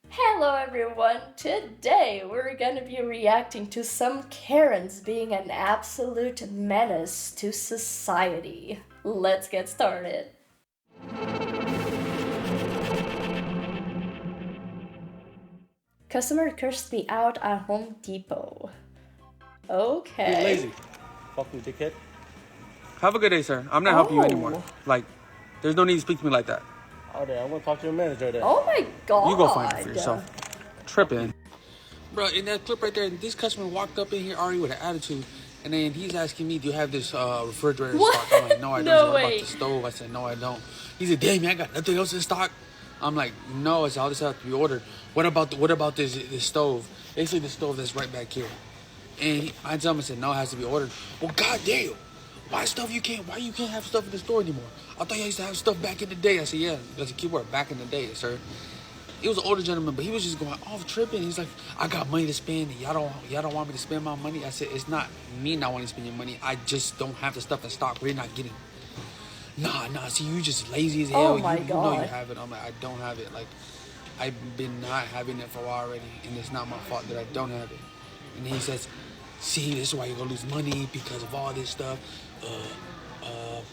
Hello everyone! Today we're gonna be reacting to some Karens being an absolute menace to society. Let's get started. Customer cursed me out at Home Depot. Being Okay. lazy. Fucking dickhead. Have a good day, sir. I'm not helping you anymore. Oh. Like, there's no need to speak to me like that. Oh, there. I'm gonna talk to your manager there. Oh my god. You go find it for yourself. Tripping. Bro, in that clip right there, this customer walked up in here already with an attitude, and then he's asking me, do you have this refrigerator What? stock? I'm like, no, I don't. No What way. about the stove? I said, no, I don't. He said, damn, man, I got nothing else in stock. I'm like, no, I said, all this has to be ordered. What about this stove? They say the stove that's right back here. And I tell him, I said, no, it has to be ordered. Well, goddamn, why you can't have stuff in the store anymore? I thought you used to have stuff back in the day. I said, yeah, that's a keyword, back in the day, sir. He was an older gentleman, but he was just going off tripping. He's like, I got money to spend. Y'all don't want me to spend my money. I said, it's not me not wanting to spend your money. I just don't have the stuff in stock. We're not getting. Nah. See, you just lazy as hell. Oh my you god. know you have it. I'm like, I don't have it. Like, I've been not having it for a while already, and it's not my fault that I don't have it. And then he says, see, this is why you're gonna lose money because of all this stuff.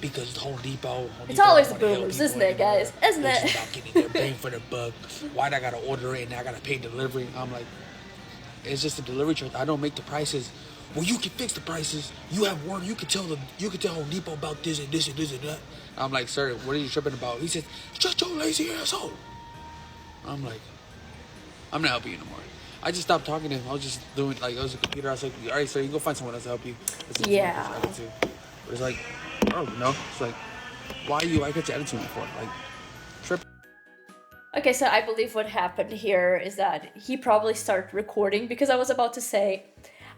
Because it's Home Depot. It's always the boomers, isn't it, guys? Isn't It's it? about getting their bang for the buck. Why'd I gotta order it and I gotta pay delivery? I'm like, it's just a delivery charge. I don't make the prices. Well, you can fix the prices. You have work. You can tell Home Depot about this and this and this and that. I'm like, sir, what are you tripping about? He says, just your lazy asshole. I'm like, I'm not helping you anymore. I just stopped talking to him. I was just doing like, I was a computer. I was like, all right, sir, you can go find someone else to help you. Yeah. But it's like, I don't know. It's like, why got your attitude for? Like, tripping. Okay, so I believe what happened here is that he probably started recording because I was about to say,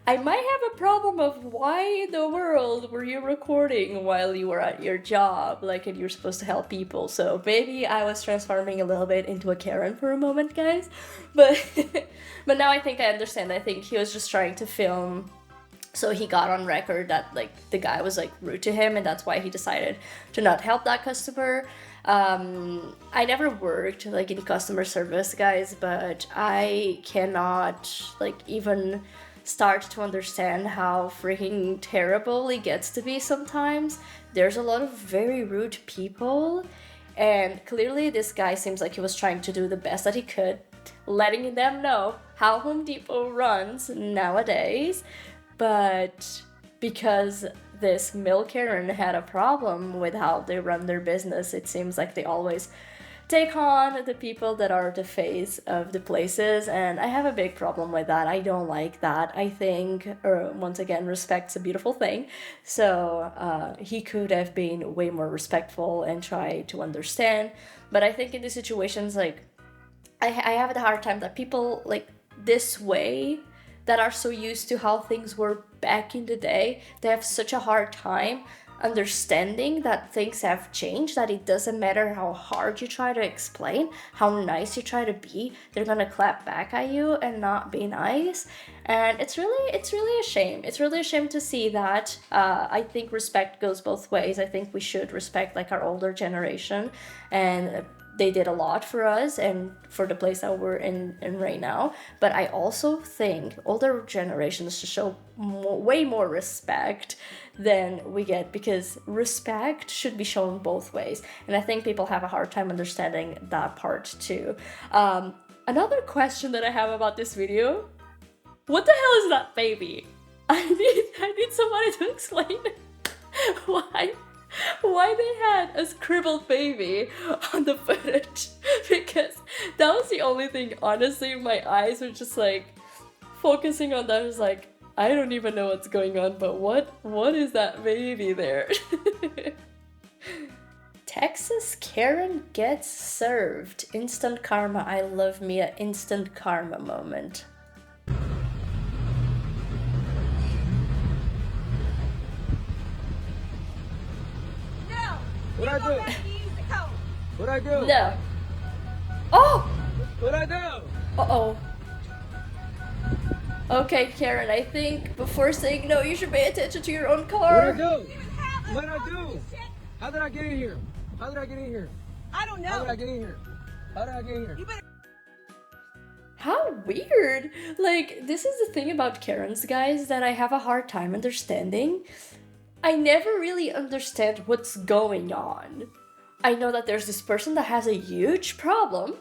I might have a problem of why in the world were you recording while you were at your job, like, and you're supposed to help people. So maybe I was transforming a little bit into a Karen for a moment, guys. But but now I think I understand. I think he was just trying to film, so he got on record that like the guy was like rude to him, and that's why he decided to not help that customer. I never worked like in customer service, guys, but I cannot like even start to understand how freaking terrible it gets to be sometimes. There's a lot of very rude people, and clearly this guy seems like he was trying to do the best that he could, letting them know how Home Depot runs nowadays. But because this Milk Karen had a problem with how they run their business, it seems like they always take on the people that are the face of the places, and I have a big problem with that. I don't like that. I think, once again, respect's a beautiful thing. So he could have been way more respectful and try to understand. But I think in these situations, like, I have a hard time that people like this way that are so used to how things were back in the day, they have such a hard time understanding that things have changed, that it doesn't matter how hard you try to explain, how nice you try to be, they're gonna clap back at you and not be nice. And it's really a shame. It's really a shame to see that. I think respect goes both ways. I think we should respect like our older generation, and they did a lot for us and for the place that we're in right now. But I also think older generations should show way more respect than we get, because respect should be shown both ways. And I think people have a hard time understanding that part too. Another question that I have about this video: what the hell is that baby? I need somebody to explain why they had a scribbled baby on the footage, because that was the only thing. Honestly, my eyes were just like focusing on that. I was like, I don't even know what's going on, but what is that baby there? Texas Karen gets served. Instant karma. I love me a instant karma moment. What I do? What I do? No. Oh! What I do? Uh-oh. Okay, Karen, I think before saying no, you should pay attention to your own What car. I do? What I do? How did I get in here? How did I get in here? I don't know. How did I get in here? How did I get in here? You better. How weird. Like, this is the thing about Karens, guys, that I have a hard time understanding. I never really understand what's going on. I know that there's this person that has a huge problem,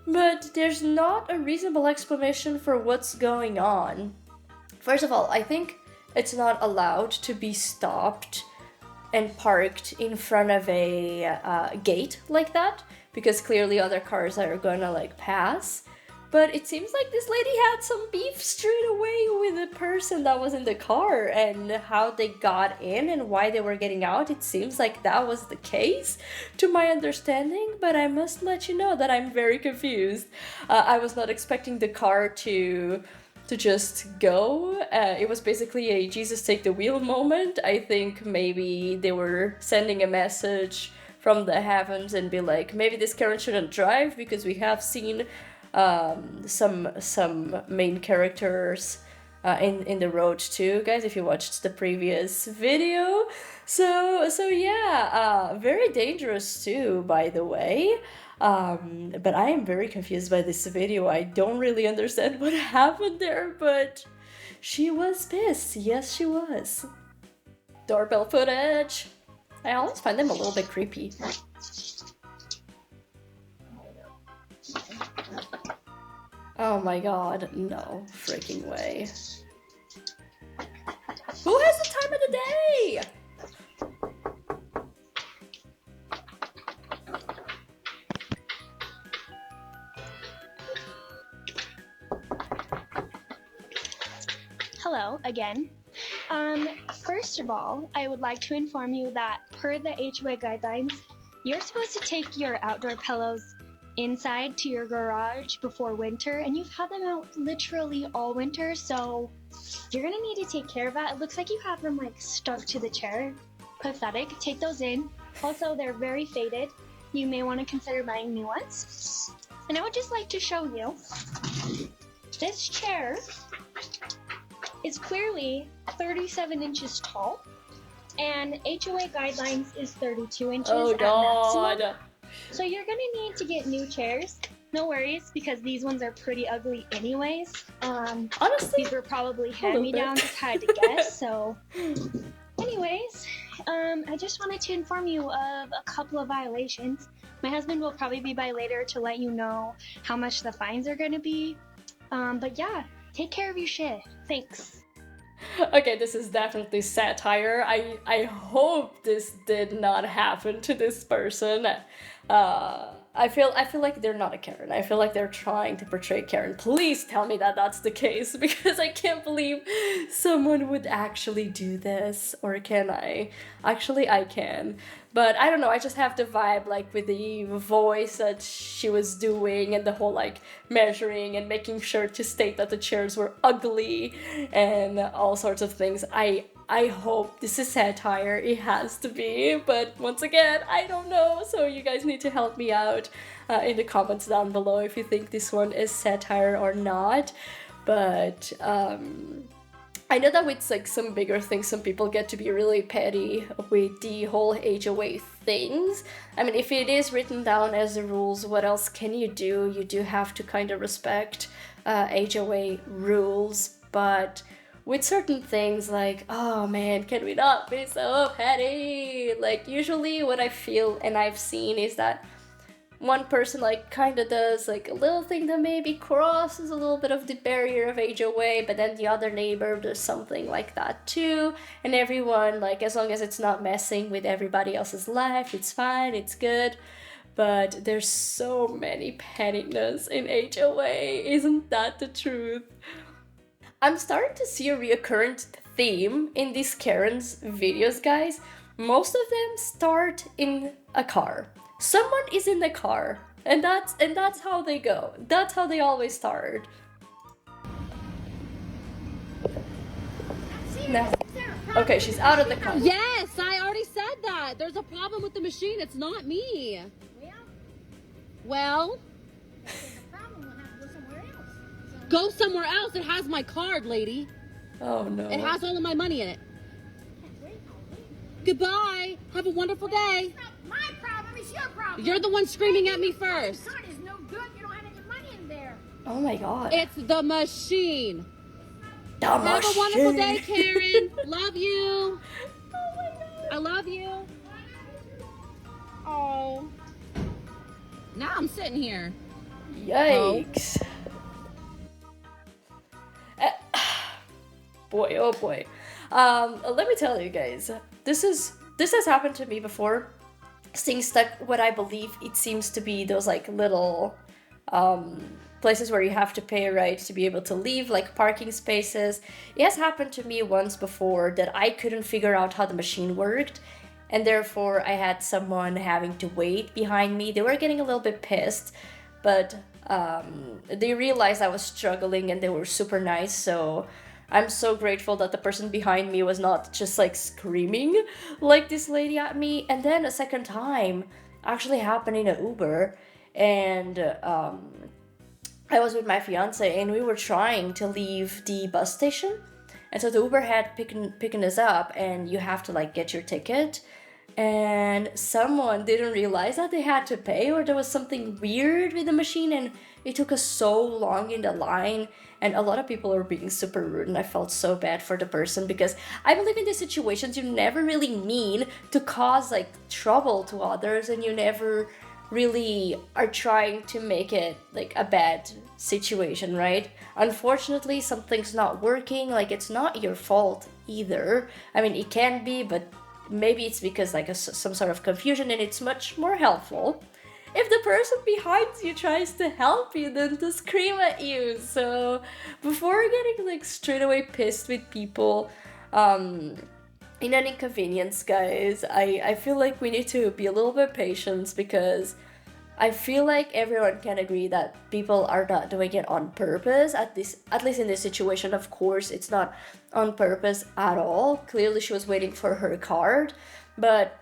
but there's not a reasonable explanation for what's going on. First of all, I think it's not allowed to be stopped and parked in front of a gate like that, because clearly other cars are gonna like pass. But it seems like this lady had some beef straight away with the person that was in the car, and how they got in and why they were getting out. It seems like that was the case, to my understanding, but I must let you know that I'm very confused. I was not expecting the car to just go. It was basically a Jesus take the wheel moment. I think maybe they were sending a message from the heavens and be like, maybe this Karen shouldn't drive, because we have seen some main characters in the road too, guys, if you watched the previous video. So yeah, very dangerous too, by the way. But I am very confused by this video. I don't really understand what happened there, but she was pissed. Yes, she was. Doorbell footage. I always find them a little bit creepy. Oh my god, no freaking way. Who has the time of the day? Hello again. First of all, I would like to inform you that per the HOA guidelines, you're supposed to take your outdoor pillows inside to your garage before winter, and you've had them out literally all winter, so you're gonna need to take care of that. It looks like you have them like stuck to the chair. Pathetic. Take those in. Also, they're very faded. You may want to consider buying new ones. And I would just like to show you this chair is clearly 37 inches tall, and HOA guidelines is 32 inches at maximum. So you're gonna need to get new chairs. No worries, because these ones are pretty ugly anyways. Honestly, these were probably hand-me-downs if I had to guess. So anyways, I just wanted to inform you of a couple of violations. My husband will probably be by later to let you know how much the fines are gonna be. But yeah, take care of your shit. Thanks. Okay, this is definitely satire. I hope this did not happen to this person. I feel like they're not a Karen. I feel like they're trying to portray Karen. Please tell me that that's the case, because I can't believe someone would actually do this. Or can I? Actually, I can. But I don't know, I just have the vibe, like, with the voice that she was doing and the whole, like, measuring and making sure to state that the chairs were ugly and all sorts of things. I hope this is satire. It has to be, but once again, I don't know, so you guys need to help me out in the comments down below if you think this one is satire or not. But I know that with like some bigger things, some people get to be really petty with the whole HOA things. I mean, if it is written down as the rules, what else can you do? You do have to kind of respect HOA rules, but with certain things like, oh man, can we not be so petty? Like, usually what I feel and I've seen is that one person like kind of does like a little thing that maybe crosses a little bit of the barrier of HOA, but then the other neighbor does something like that too, and everyone, like, as long as it's not messing with everybody else's life, it's fine, it's good. But there's so many pettiness in HOA, isn't that the truth? I'm starting to see a reoccurrent theme in these Karen's videos, guys. Most of them start in a car. Someone is in the car, and that's how they go. That's how they always start. No. Okay, she's out of the car. Yes, I already said that. There's a problem with the machine. It's not me. Well? Go somewhere else. It has my card, lady. Oh no. It has all of my money in it. Goodbye. Have a wonderful day. It's not my problem, it's your problem. You're the one screaming at me first. The card is no good, you don't have any money in there. Oh my god. It's the machine. The Have a wonderful day, machine. Karen. Love you. Oh my god. I love you. Oh. Now I'm sitting here. Yikes. Eh, boy, oh boy. Let me tell you guys, this has happened to me before. Staying stuck what I believe it seems to be those like little places where you have to pay a ride to be able to leave, like parking spaces. It has happened to me once before that I couldn't figure out how the machine worked, and therefore I had someone having to wait behind me. They were getting a little bit pissed, but they realized I was struggling and they were super nice, so I'm so grateful that the person behind me was not just like screaming like this lady at me. And then a second time actually happened in an Uber, and I was with my fiance and we were trying to leave the bus station. And so the Uber had picking us up, and you have to like get your ticket. And someone didn't realize that they had to pay, or there was something weird with the machine, and it took us so long in the line. And a lot of people were being super rude, and I felt so bad for the person, because I believe in these situations you never really mean to cause like trouble to others, and you never really are trying to make it like a bad situation, right? Unfortunately, something's not working, like it's not your fault either. I mean, it can be, but maybe it's because like some sort of confusion, and it's much more helpful if the person behind you tries to help you than to scream at you. So before getting like straight away pissed with people in an inconvenience, guys, I feel like we need to be a little bit patient, because I feel like everyone can agree that people are not doing it on purpose, at least in this situation. Of course, it's not on purpose at all. Clearly, she was waiting for her card, but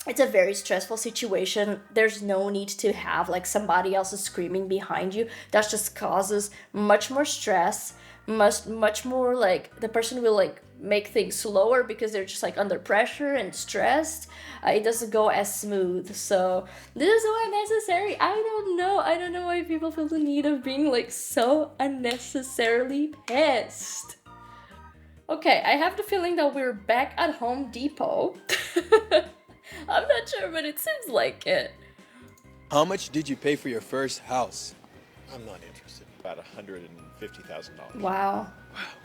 it's a very stressful situation. There's no need to have like somebody else screaming behind you. That just causes much more stress, much more like the person will like make things slower because they're just like under pressure and stressed. It doesn't go as smooth. So this is so unnecessary. I don't know why people feel the need of being like so unnecessarily pissed. Okay, I have the feeling that we're back at Home Depot. I'm not sure, but it seems like it. How much did you pay for your first house? I'm not interested. About $150,000. Wow.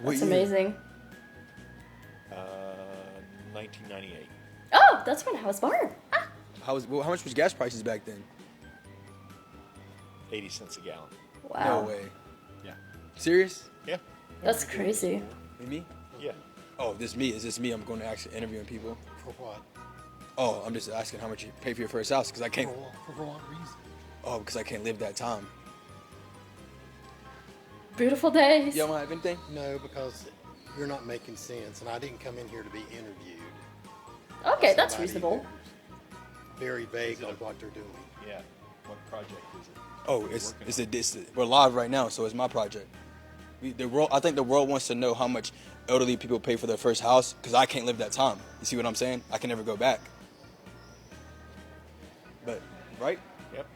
What That's year? amazing. 1998. Oh, that's when I was born. Ah. How much was gas prices back then? 80 cents a gallon. Wow. No way. Yeah. Serious? Yeah. That's crazy. Me? Yeah. Oh, this me. Is this me? I'm going to actually interviewing people. For what? Oh, I'm just asking how much you pay for your first house, because I can't. For what reason? Oh, because I can't live that time. Beautiful days. You don't have anything? No, because you're not making sense, and I didn't come in here to be interviewed. Okay, by that's somebody reasonable. who's very vague on what they're doing. Yeah. What project is it? Oh, we're live right now, so it's my project. I think the world wants to know how much elderly people pay for their first house, because I can't live that time. You see what I'm saying? I can never go back. But, right? Yep.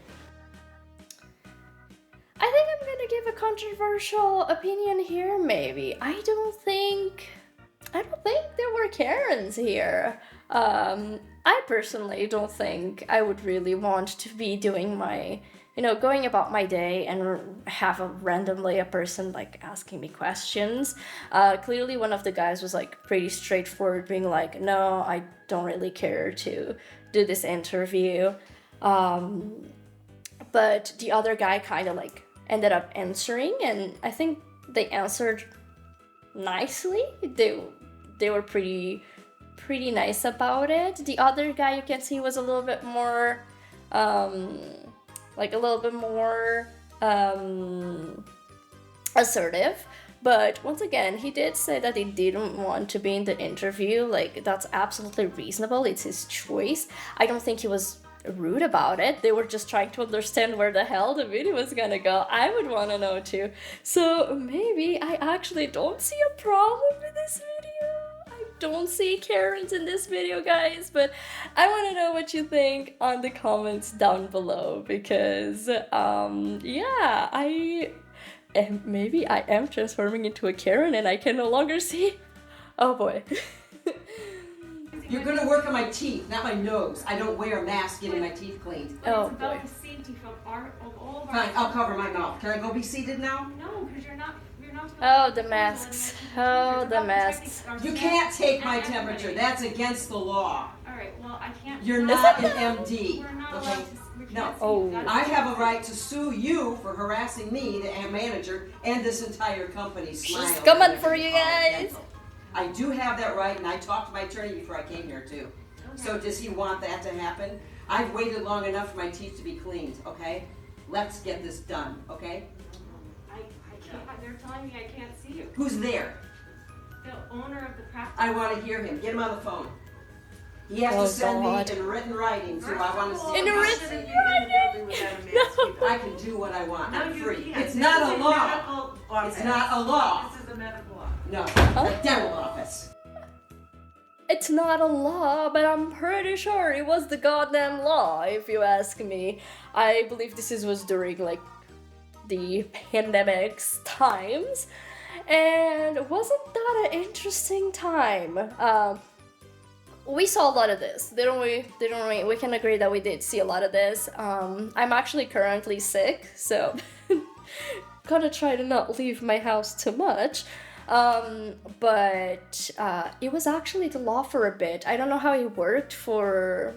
I think I'm gonna give a controversial opinion here, maybe. I don't think there were Karens here. I personally don't think I would really want to be doing my, going about my day and have randomly a person like asking me questions. Clearly one of the guys was like pretty straightforward, being like, no, I don't really care to do this interview. But the other guy kind of like ended up answering, and I think they answered nicely. They were pretty nice about it. The other guy, you can see, was a little bit more assertive. But once again, he did say that he didn't want to be in the interview. Like, that's absolutely reasonable. It's his choice. I don't think he was rude about it. They were just trying to understand where the hell the video was gonna go. I would want to know too. So maybe I actually don't see a problem with this video. I don't see Karens in this video, guys, but I want to know what you think on the comments down below, because yeah, And maybe I am transforming into a Karen and I can no longer see. Oh boy. You're gonna work on my teeth, not my nose. I don't wear a mask getting my teeth cleaned. Oh It's about boy. the safety of all of our. Fine, I'll cover my mouth. Can I go be seated now? No, because you're not. Oh, the masks. Oh, the masks. You can't take my temperature. That's against the law. All right. Well, I can't. You're not an MD. We're not Okay? allowed to. We can't No. see Oh. that. I have a right to sue you for harassing me, the manager, and this entire company. Smile. She's coming for you guys. I do have that right, and I talked to my attorney before I came here too. So does he want that to happen? I've waited long enough for my teeth to be cleaned, okay? Let's get this done, okay? I can't. They're telling me I can't see you. Who's there? The owner of the practice. I want to hear him. Get him on the phone. He has Oh, to send God. me in written writing, so I want to see In him. written I can do what I want. I'm you free. can't. It's This not is a a law. medical office. It's not a law. This is a medical office. No, it's a dental office. It's not a law, but I'm pretty sure it was the goddamn law, if you ask me. I believe was during, like, the pandemic's times, and wasn't that an interesting time? We saw a lot of this, didn't we? We can agree that we did see a lot of this. I'm actually currently sick, so gotta try to not leave my house too much. But it was actually the law for a bit. I don't know how it worked for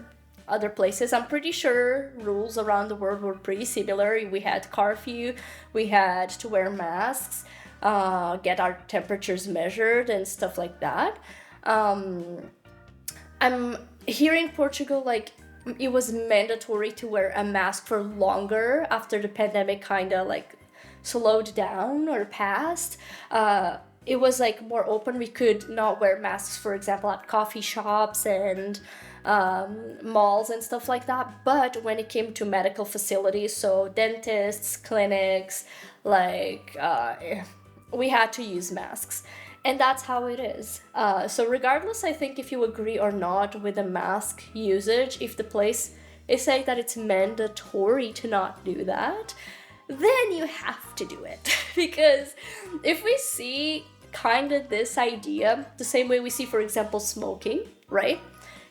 other places. I'm pretty sure rules around the world were pretty similar. We had curfew, we had to wear masks, get our temperatures measured and stuff like that. I'm here in Portugal, like, it was mandatory to wear a mask for longer after the pandemic kind of like slowed down or passed. It was like more open. We could not wear masks, for example, at coffee shops and malls and stuff like that. But when it came to medical facilities, so dentists, clinics, like we had to use masks. And that's how it is. So regardless, I think if you agree or not with the mask usage, if the place is saying that it's mandatory to not do that, then you have to do it. Because if we see kind of this idea, the same way we see, for example, smoking, right?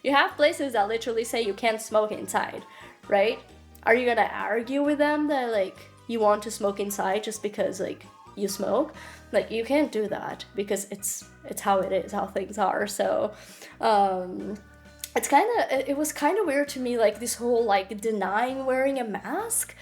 You have places that literally say you can't smoke inside, right? Are you gonna argue with them that, like, you want to smoke inside just because, like, you smoke? Like, you can't do that because it's how it is, how things are. So it was kind of weird to me, like, this whole, like, denying wearing a mask.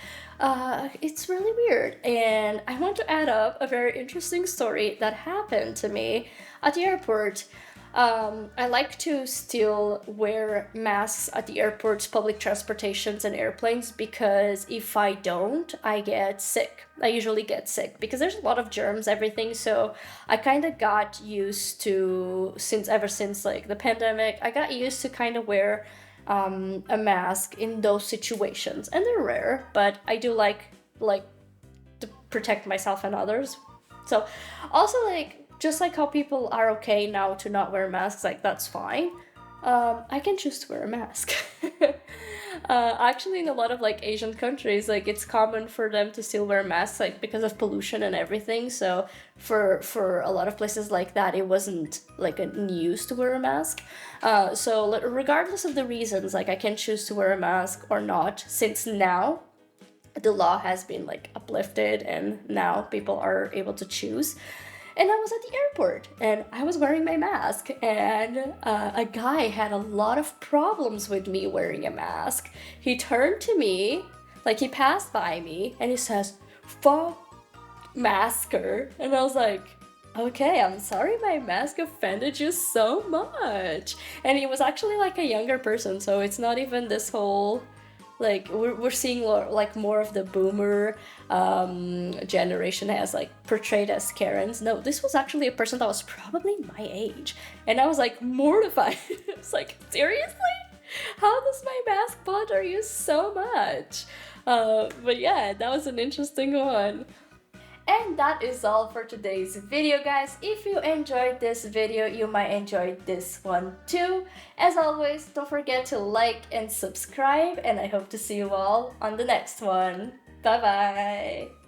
It's really weird. And I want to add up a very interesting story that happened to me at the airport. I like to still wear masks at the airports, public transportations, and airplanes, because if I don't, I get sick. I usually get sick because there's a lot of germs, everything. So I kind of got used to, ever since like the pandemic, I got used to kind of wear a mask in those situations, and they're rare, but I do like to protect myself and others. So also, like, just like how people are okay now to not wear masks, like, that's fine. I can choose to wear a mask. Actually, in a lot of, like, Asian countries, like, it's common for them to still wear masks, like, because of pollution and everything. So for a lot of places like that, it wasn't, like, a news to wear a mask. So regardless of the reasons, like, I can choose to wear a mask or not, since now the law has been, like, uplifted and now people are able to choose. And I was at the airport and I was wearing my mask, and a guy had a lot of problems with me wearing a mask. He turned to me, like, he passed by me, and he says, "Fuck masker." And I was like, okay, I'm sorry my mask offended you so much. And he was actually, like, a younger person, so it's not even this whole, like, we're seeing like more of the boomer generation as, like, portrayed as Karens. No, this was actually a person that was probably my age, and I was, like, mortified. I was like, seriously? How does my mask bother you so much? But yeah, that was an interesting one. And that is all for today's video, guys. If you enjoyed this video, you might enjoy this one too. As always, don't forget to like and subscribe, and I hope to see you all on the next one. Bye bye!